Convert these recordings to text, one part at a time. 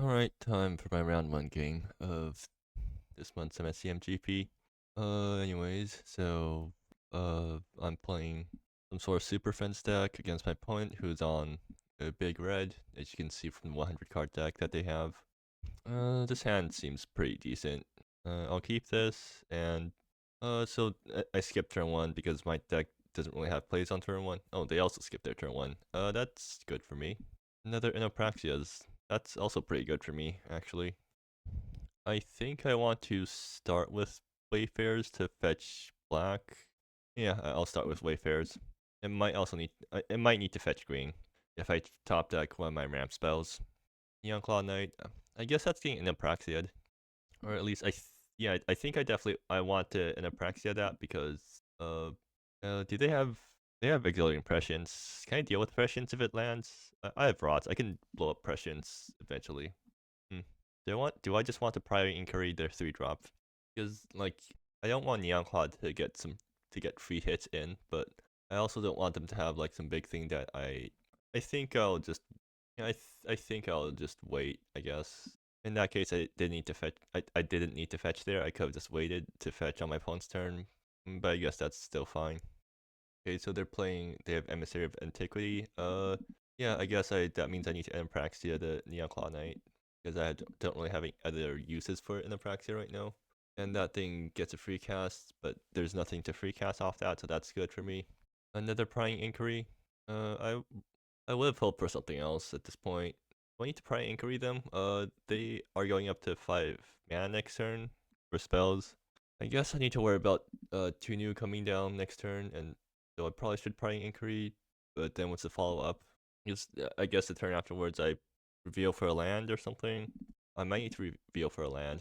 Alright, time for my round 1 game of this month's MSEM GP. I'm playing some sort of Superfriends deck against my opponent who's on a big red, as you can see from the 100 card deck that they have. This hand seems pretty decent. I'll keep this, and I skipped turn 1 because my deck doesn't really have plays on turn 1. Oh, they also skipped their turn 1. That's good for me. Another Inopraxias. That's also pretty good for me, actually. I think I want to start with Wayfarers to fetch black. Yeah, I'll start with Wayfarers. It might need to fetch green if I top deck one of my ramp spells. Neon Claw Knight. I guess that's getting an Apraxiad, or at least yeah, I think I want to an Apraxiad that because do they have auxiliary prescience? Can I deal with prescience if it lands? I have rods. I can blow up prescience eventually. Hmm. Do I just want to prior inquiry their 3-drop? Because like I don't want Neon Claw to get free hits in, but I also don't want them to have like some big thing that I think I'll just yeah, I think I'll just wait, I guess. In that case, I didn't need to fetch there. I could have just waited to fetch on my opponent's turn, but I guess that's still fine. Okay, so they have Emissary of Antiquity. Yeah, I guess that means I need to Anapraxia the Neon Claw Knight, because don't really have any other uses for Anapraxia right now. And that thing gets a free cast, but there's nothing to free cast off that, so that's good for me. Another Prying Inquiry. I would have hoped for something else at this point. Do I need to Prying Inquiry them? They are going up to 5 mana next turn for spells. I guess I need to worry about 2 new coming down next turn, and so I probably should Prying Inquiry, but then what's the follow-up? I guess the turn afterwards I reveal for a land or something. I might need to reveal for a land.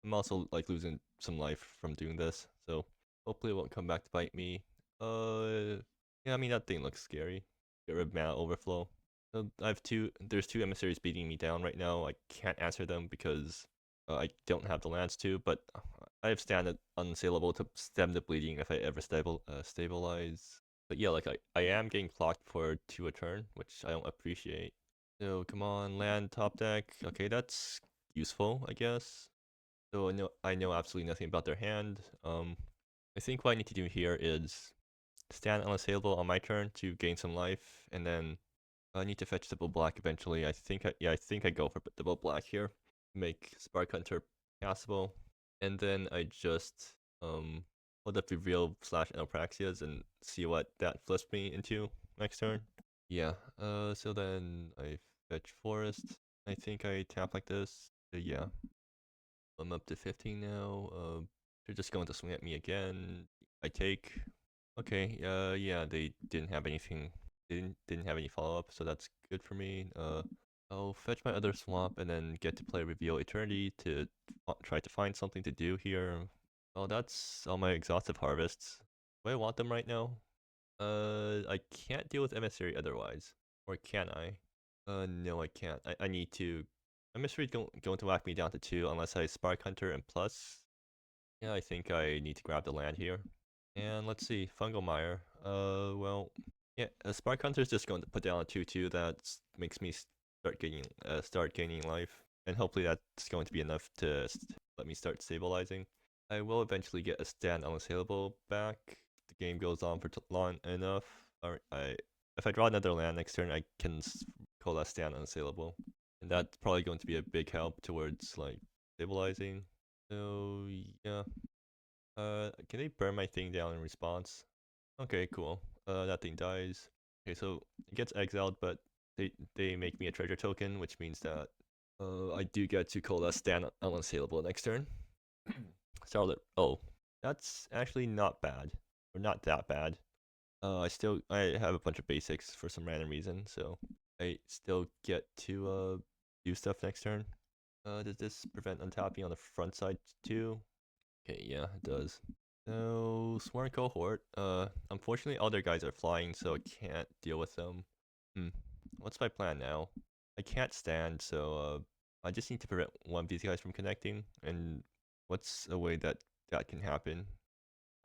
I'm also like losing some life from doing this, so hopefully it won't come back to bite me. Yeah, I mean that thing looks scary. Get rid of mana overflow. So there's 2 emissaries beating me down right now. I can't answer them because I don't have the lands to, but I have stand unsaleable to stem the bleeding if I ever stabilize. But yeah, like I am getting clocked for 2 a turn, which I don't appreciate. So come on, land top deck. Okay, that's useful, I guess. So I know absolutely nothing about their hand. I think what I need to do here is stand unassailable on my turn to gain some life, and then I need to fetch double black eventually. I think I go for double black here, make Spark Hunter castable, and then I just hold up reveal slash Enopraxias and see what that flips me into next turn. Yeah. So then I fetch Forest. I think I tap like this. Yeah. I'm up to 15 now. They're just going to swing at me again. I take. Okay. Yeah. They didn't have anything. Didn't have any follow up, so that's good for me. I'll fetch my other swamp and then get to play Reveal Eternity to try to find something to do here. Well, that's all my exhaustive harvests. Do I want them right now? I can't deal with Emissary otherwise. Or can I? No, I can't. I need to. Emissary's going to whack me down to 2 unless I Spark Hunter and plus. Yeah, I think I need to grab the land here. And let's see, Fungal Mire. Well, yeah, Spark Hunter is just going to put down a 2/2 that makes me start gaining life, and hopefully that's going to be enough to let me start stabilizing. I will eventually get a stand unassailable back. The game goes on for long enough. If I draw another land next turn, I can call that stand unassailable, and that's probably going to be a big help towards like stabilizing. So yeah. Can they burn my thing down in response? Okay, cool. That thing dies. Okay, so it gets exiled, but they make me a treasure token, which means that I do get to call that stand unassailable next turn. Starlet. Oh, that's actually not bad, or not that bad. I have a bunch of basics for some random reason, so I still get to do stuff next turn. Does this prevent untapping on the front side too? Okay, yeah, it does. So, Sworn Cohort. Unfortunately, all their guys are flying, so I can't deal with them. What's my plan now? I can't stand, so I just need to prevent one of these guys from connecting. And what's a way that can happen?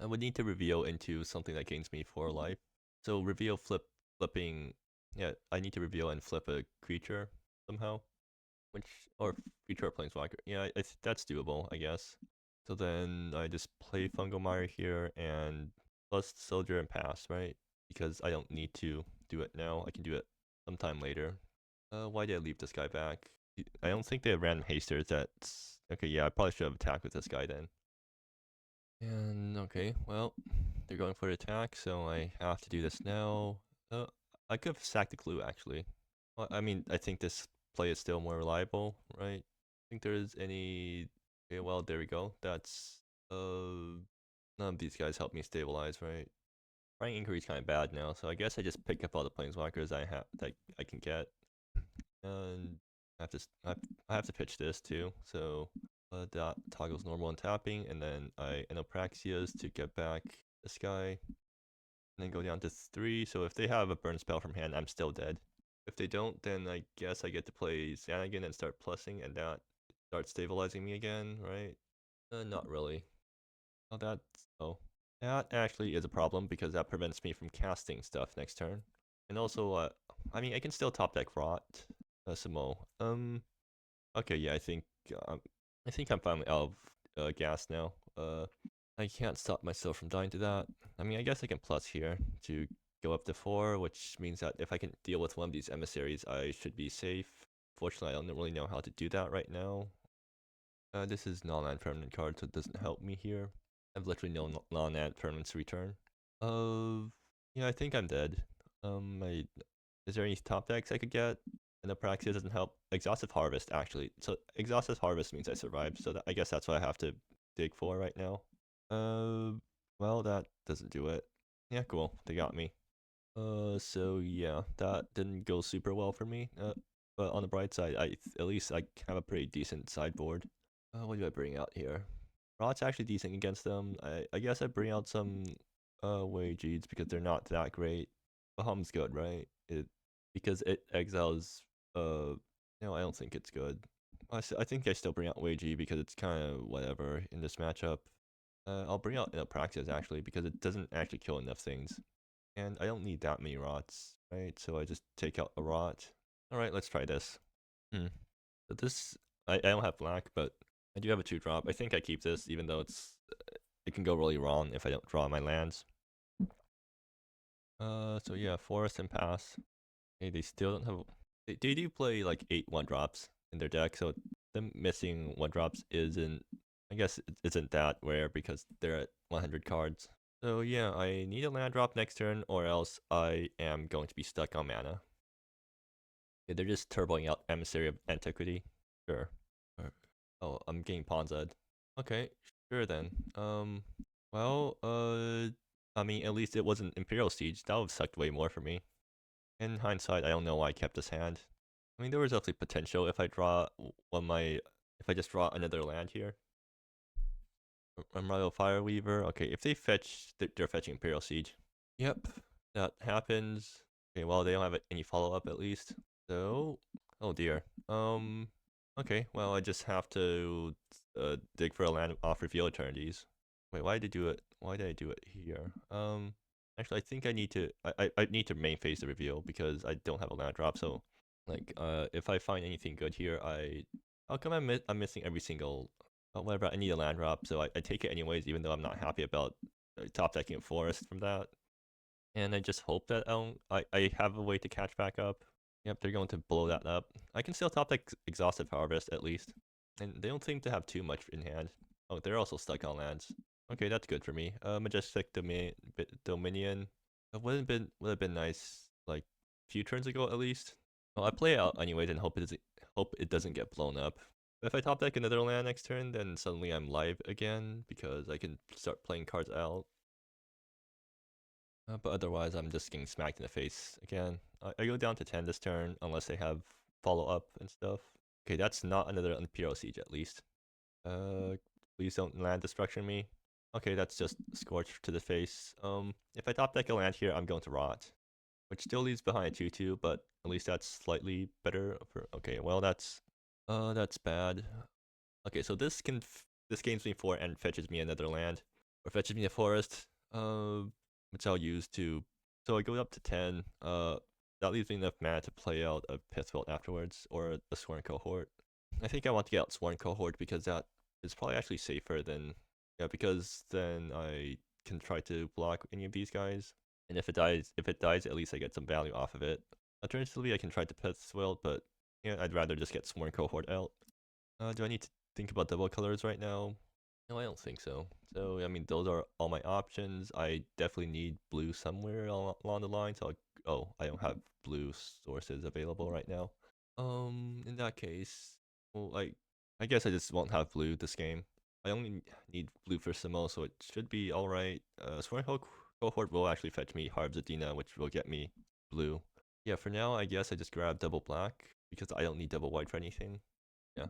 I would need to reveal into something that gains me 4 life. So flipping. Yeah, I need to reveal and flip a creature somehow. which or future planeswalker. Yeah, that's doable, I guess. So then I just play Fungal Mire here and plus Soldier and pass, right? Because I don't need to do it now. I can do it sometime later. Why did I leave this guy back? I don't think they have random hasters. That's okay. Yeah, I probably should have attacked with this guy then. And okay, well, they're going for the attack, so I have to do this now. I could have sacked the clue actually. Well, I mean, I think this play is still more reliable, right? I think there's any. Okay, well, there we go. That's none of these guys help me stabilize, right? Rank inquiry is kind of bad now, so I guess I just pick up all the planeswalkers I have that I can get, and I have to pitch this too. So that toggles normal and tapping, and then I Enopraxias to get back this guy, and then go down to 3. So if they have a burn spell from hand, I'm still dead. If they don't, then I guess I get to play Xanagan and start plussing, and that starts stabilizing me again, right? Not really. Oh, that actually is a problem because that prevents me from casting stuff next turn. And also, I mean, I can still top deck Rot, Samo. Okay, yeah, I think I'm finally out of gas now. I can't stop myself from dying to that. I mean, I guess I can plus here to go up to 4, which means that if I can deal with one of these emissaries, I should be safe. Fortunately, I don't really know how to do that right now. This is non-land permanent card, so it doesn't help me here. I have literally no non-land permanents to return. Yeah, I think I'm dead. Is there any top decks I could get? And the Praxia doesn't help. Exhaustive Harvest, actually. So Exhaustive Harvest means I survived, so I guess that's what I have to dig for right now. Well, that doesn't do it. Yeah, cool. They got me. So yeah, that didn't go super well for me. But on the bright side, at least I have a pretty decent sideboard. What do I bring out here? Rot's actually decent against them. I guess I bring out some Wageeds because they're not that great. Baham's good, right? Because it exiles no, I don't think it's good. I think I still bring out Wagey because it's kind of whatever in this matchup. I'll bring out Praxis actually because it doesn't actually kill enough things. And I don't need that many rots, right? So I just take out a rot. Alright, let's try this. So this, I don't have black, but I do have a 2-drop. I think I keep this, even though it can go really wrong if I don't draw my lands. So yeah, forest and pass. Okay, they still don't have. They do play like 8 1-drops in their deck, so them missing 1-drops isn't. I guess it isn't that rare because they're at 100 cards. So yeah, I need a land drop next turn, or else I am going to be stuck on mana. Okay, they're just turboing out Emissary of Antiquity. Sure. Oh, I'm getting Ponzed. Okay, sure then. Well, I mean, at least it wasn't Imperial Siege. That would have sucked way more for me. In hindsight, I don't know why I kept this hand. I mean, there was definitely potential if I draw if I just draw another land here. Royal Fireweaver. Okay, if they fetch, they're fetching Imperial Siege. Yep, that happens. Okay, well, they don't have any follow-up at least. So, oh dear. Okay, well, I just have to dig for a land off Reveal Eternities. Wait, why did I do it? Why did I do it here? Actually, I think I need to. I need to main phase the reveal because I don't have a land drop. So, like, if I find anything good here, how come I'm missing every single. Oh, whatever. I need a land drop, so I take it anyways, even though I'm not happy about top decking a forest from that. And I just hope that I have a way to catch back up. Yep, they're going to blow that up. I can still top deck Exhaustive Harvest at least. And they don't seem to have too much in hand. Oh, they're also stuck on lands. Okay, that's good for me. Majestic Dominion. It would have been nice like a few turns ago at least. Well, I play it out anyways and hope it doesn't get blown up. But if I top deck another land next turn, then suddenly I'm live again because I can start playing cards out. But otherwise, I'm just getting smacked in the face again. I go down to 10 this turn unless they have follow up and stuff. Okay, that's not another Imperial Siege at least. Please don't land destruction me. Okay, that's just Scorch to the face. If I top deck a land here, I'm going to rot. Which still leaves behind a 2/2, but at least that's slightly better for okay, well that's bad. Okay, so this gains me 4 and fetches me another land. Or fetches me a forest. Which I'll use to so I go up to 10. That leaves me enough mana to play out a Pithwelt afterwards, or a Sworn Cohort. I think I want to get out Sworn Cohort because that is probably actually safer than, yeah, because then I can try to block any of these guys. And if it dies, at least I get some value off of it. Alternatively, I can try to Pith Wilt, but yeah, I'd rather just get Sworn Cohort out. Do I need to think about double colors right now? No, I don't think so. So, I mean, those are all my options. I definitely need blue somewhere along the line, so I don't have blue sources available right now. In that case, well, I guess I just won't have blue this game. I only need blue for Simo, so it should be alright. Sworn Cohort will actually fetch me Harv Zadina, which will get me blue. Yeah, for now, I guess I just grab double black, because I don't need double white for anything. Yeah.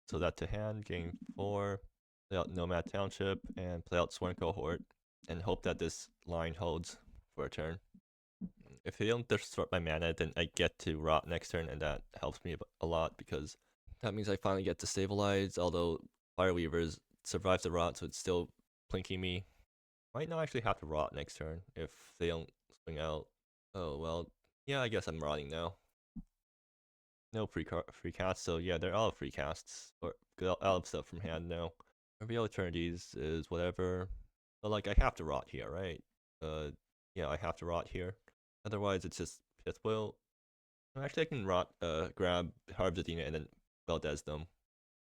So that to hand, game 4, play out Nomad Township, and play out Sworn Cohort, and hope that this line holds for a turn. If they don't disrupt my mana, then I get to rot next turn, and that helps me a lot, because that means I finally get to stabilize, although Fireweavers survives the rot, so it's still plinking me. Might not actually have to rot next turn if they don't swing out. Oh, well, yeah, I guess I'm rotting now. No free casts, so yeah, they're all free casts. Or out of stuff from hand now. Reveal Eternities is whatever. But like, I have to rot here, right? Yeah, I have to rot here. Otherwise, it's just Pithwill. Actually, I can grab Harv Zadina and then Valdez them.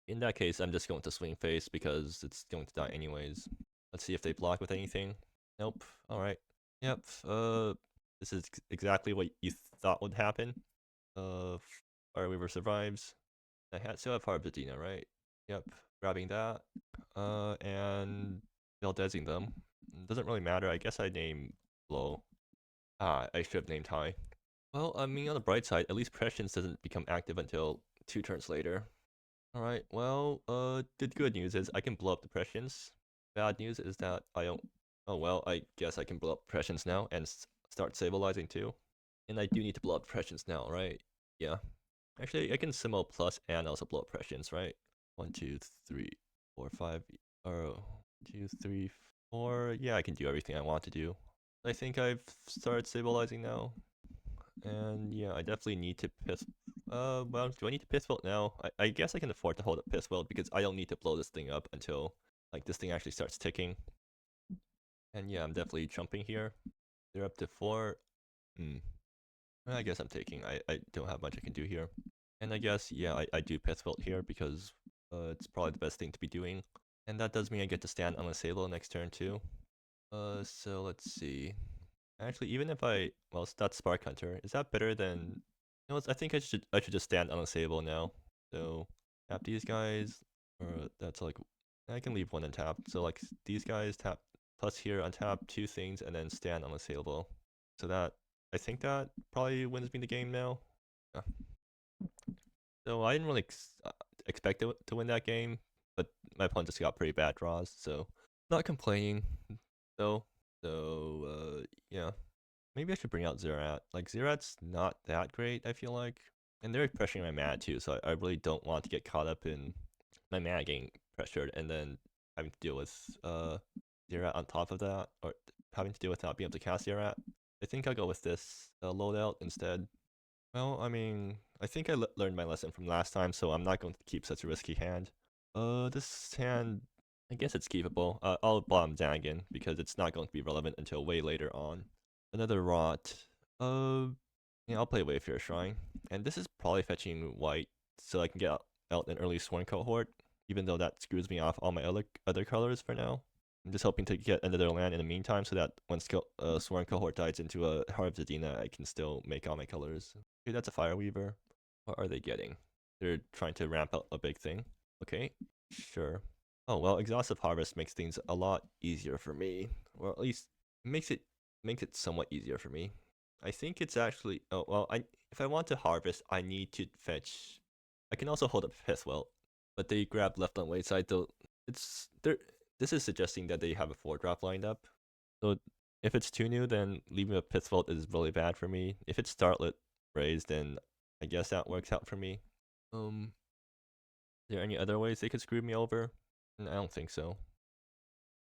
In that case, I'm just going to swing face because it's going to die anyways. Let's see if they block with anything. Nope. Alright. Yep. This is exactly what you thought would happen. Fireweaver survives. I still have Harv Zadina, right? Yep. Grabbing that. And Valdezing them. Doesn't really matter. I guess I name low. I should have named high. Well, I mean, on the bright side, at least Prescience doesn't become active until 2 turns later. Alright, well, the good news is I can blow up the Prescience. Bad news is that I don't... Oh, well, I guess I can blow up Prescience now and start stabilizing too. And I do need to blow up Prescience now, right? Yeah. Actually, I can Simo plus and also blow up Prescience, right? 1, 2, 3, 4, 5... Or 2, 3, 4... Yeah, I can do everything I want to do. I think I've started stabilizing now. And yeah, I definitely need to piss. Well, do I need to piss weld now? I guess I can afford to hold a piss weld because I don't need to blow this thing up until like this thing actually starts ticking. And yeah, I'm definitely jumping here. They're up to 4. I guess I'm taking. I don't have much I can do here. And I guess, yeah, I do piss weld here because it's probably the best thing to be doing. And that does mean I get to stand on a Sable next turn too. So let's see. Actually, even if well, that's Spark Hunter. Is that better than? No, I think I should just stand unsable now. So tap these guys, or that's like I can leave one untapped. So like these guys tap plus here untap 2 things and then stand unassailable. So that I think that probably wins me the game now. Yeah. So I didn't really expect it to win that game, but my opponent just got pretty bad draws, so not complaining. Though. So yeah. Maybe I should bring out Zerat. Like, Zerat's not that great, I feel like. And they're pressuring my mana too, so I really don't want to get caught up in my mana getting pressured and then having to deal with Zerat on top of that, or having to deal with not being able to cast Zerat. I think I'll go with this loadout instead. Well, I mean, I think I learned my lesson from last time, so I'm not going to keep such a risky hand. This hand, I guess it's keepable. I'll bomb Dagon because it's not going to be relevant until way later on. Another rot. Yeah, I'll play Wayfarer Shrine. And this is probably fetching white so I can get out an early Sworn Cohort, even though that screws me off all my other colors for now. I'm just hoping to get another land in the meantime so that when Sworn Cohort dies into a Heart of Zadina, I can still make all my colors. Okay, that's a Fireweaver. What are they getting? They're trying to ramp up a big thing. Okay, sure. Oh, well, Exhaustive Harvest makes things a lot easier for me. Or at least makes it somewhat easier for me. I think it's actually... Oh, well, if I want to harvest, I need to fetch... I can also hold up Pithwell, but they grab left on right side, though this is suggesting that they have a 4-drop lined up. So if it's too new, then leaving a Pithwell is really bad for me. If it's Startlet raised, then I guess that works out for me. Are there any other ways they could screw me over? I don't think so.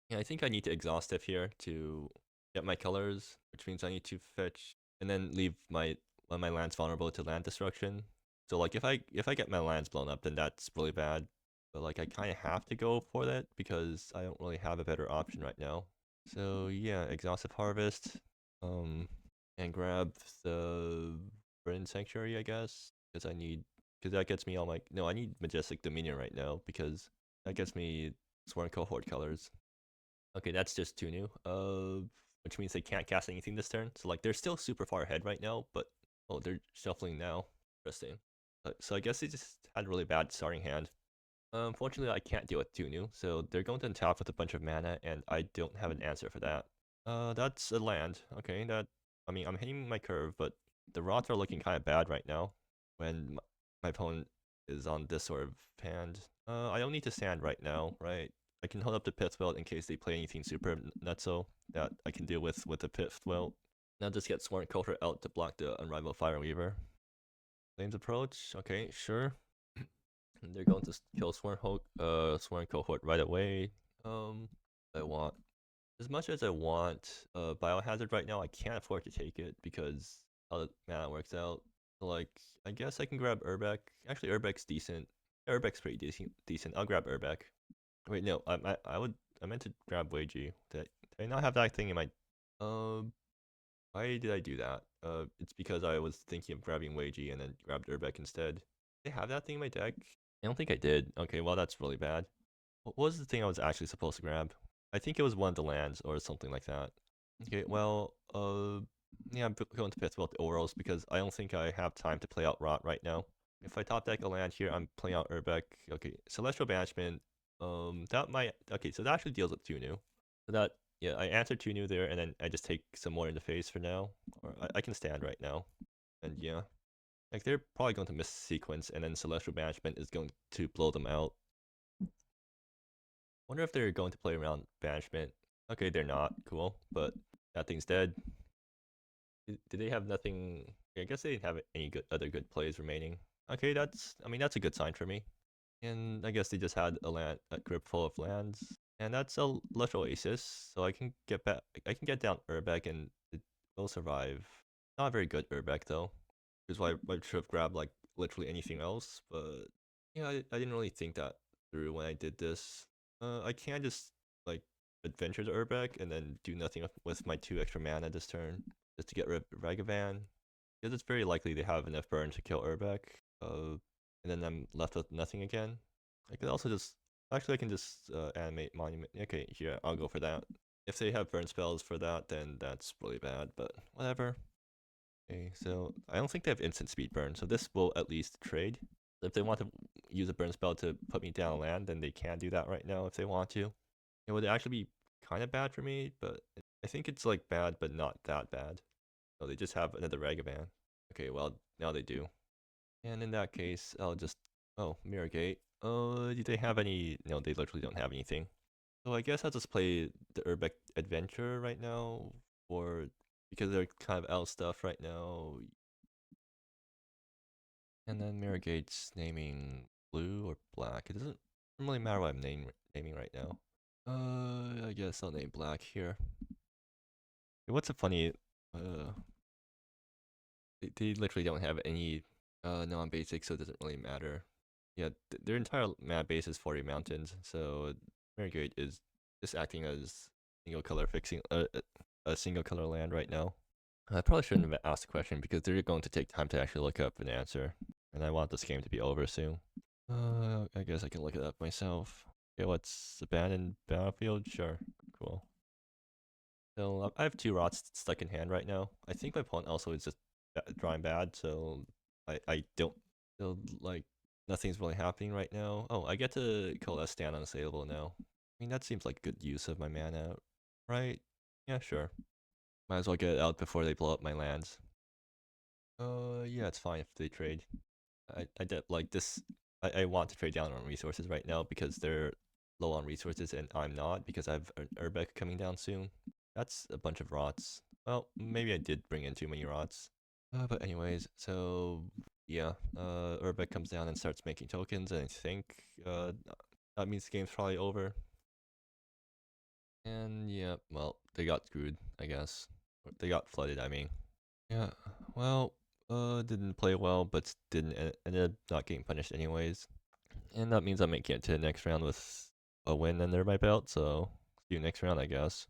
Yeah, I think I need to Exhaustive here to get my colors, which means I need to fetch and then leave one of my lands vulnerable to land destruction. So like if I get my lands blown up, then that's really bad. But like I kind of have to go for that because I don't really have a better option right now. So yeah, exhaustive harvest, and grab the Burning Sanctuary, I guess, because because that gets me all my, no, I need Majestic Dominion right now because that gets me Sworn Cohort colors. Okay, that's just too new. Which means they can't cast anything this turn. So like they're still super far ahead right now, but oh, they're shuffling now. Interesting. So I guess they just had a really bad starting hand. Unfortunately, I can't deal with 2 new, so they're going to untap with a bunch of mana, and I don't have an answer for that. That's a land. Okay, I mean, I'm hitting my curve, but the rots are looking kind of bad right now when my opponent is on this sort of hand. I don't need to stand right now, right? I can hold up the Pith Welt in case they play anything super nutso that I can deal with the Pith Welt. Now just get Sworn Culture out to block the Unrivaled Fireweaver. Flames approach, okay, sure. They're going to kill Sworn Cohort right away. I want as much as I want Biohazard right now. I can't afford to take it because how the mana works out. So like, I guess I can grab Urbeck. Actually, Urbeck's decent. Urbeck's pretty decent. I'll grab Urbeck. Wait, no, I meant to grab Weiji. Did I not have that thing in my? Why did I do that? It's because I was thinking of grabbing Weiji and then grabbed Urbeck instead. Did I have that thing in my deck? I don't think I did. Okay, well that's really bad. What was the thing I was actually supposed to grab? I think it was one of the lands or something like that. Okay, well, yeah, I'm going to Pith Welt the Orals because I don't think I have time to play out Rot right now. If I top deck a land here, I'm playing out Urbeck. Okay, Celestial Banishment. That might. Okay, so that actually deals with 2 new. So that, yeah, I answered 2 new there, and then I just take some more in the face for now. Or I can stand right now. And yeah. Like, they're probably going to miss sequence, and then Celestial Banishment is going to blow them out. Wonder if they're going to play around Banishment. Okay, they're not. Cool. But that thing's dead. Do they have nothing? I guess they didn't have any other good plays remaining. Okay, I mean, that's a good sign for me. And I guess they just had a grip full of lands. And that's a Lush Oasis, so I can get back. I can get down Urbeck, and it will survive. Not a very good Urbeck though, because I should have grabbed like literally anything else. But yeah, I didn't really think that through when I did this. I can't just like adventure to Urbeck and then do nothing with my 2 extra mana this turn just to get rid of Ragavan, because it's very likely they have enough burn to kill Urbeck. And then I'm left with nothing again. I could also just, actually I can just animate Monument. Okay, here, I'll go for that. If they have burn spells for that, then that's really bad, but whatever. Okay, so I don't think they have instant speed burn, so this will at least trade. If they want to use a burn spell to put me down land, then they can do that right now if they want to. It would actually be kind of bad for me, but I think it's like bad, but not that bad. No, they just have another Ragavan. Okay, well, now they do. And in that case, I'll just, oh, Mirror Gate. Do they have any? No, they literally don't have anything. So I guess I'll just play the Urbeck Adventure right now, or because they're kind of out of stuff right now. And then Mirror Gate's naming blue or black. It doesn't really matter what I'm naming right now. I guess I'll name black here. What's a funny, they literally don't have any non-basic, so it doesn't really matter. Yeah, their entire map base is 40 mountains, so Mirror Gate is just acting as single color fixing a single color land right now. I probably shouldn't have asked the question because they're going to take time to actually look up an answer, and I want this game to be over soon. I guess I can look it up myself. Okay, what's abandoned battlefield? Sure, cool. So I have 2 rots stuck in hand right now. I think my opponent also is just drawing bad, so I don't feel like nothing's really happening right now. Oh, I get to coalesce stand unassailable now. I mean, that seems like good use of my mana, right? Yeah, sure. Might as well get it out before they blow up my lands. Yeah, it's fine if they trade. I did like this. I want to trade down on resources right now because they're low on resources and I'm not because I have an Urbeck coming down soon. That's a bunch of rots. Well, maybe I did bring in too many rots. But anyways, so yeah, Urbeck comes down and starts making tokens, and I think that means the game's probably over. And yeah, well, they got screwed, I guess. They got flooded, I mean. Yeah, well, Didn't play well, but ended up not getting punished anyways. And that means I'm making it to the next round with a win under my belt, so see you next round, I guess.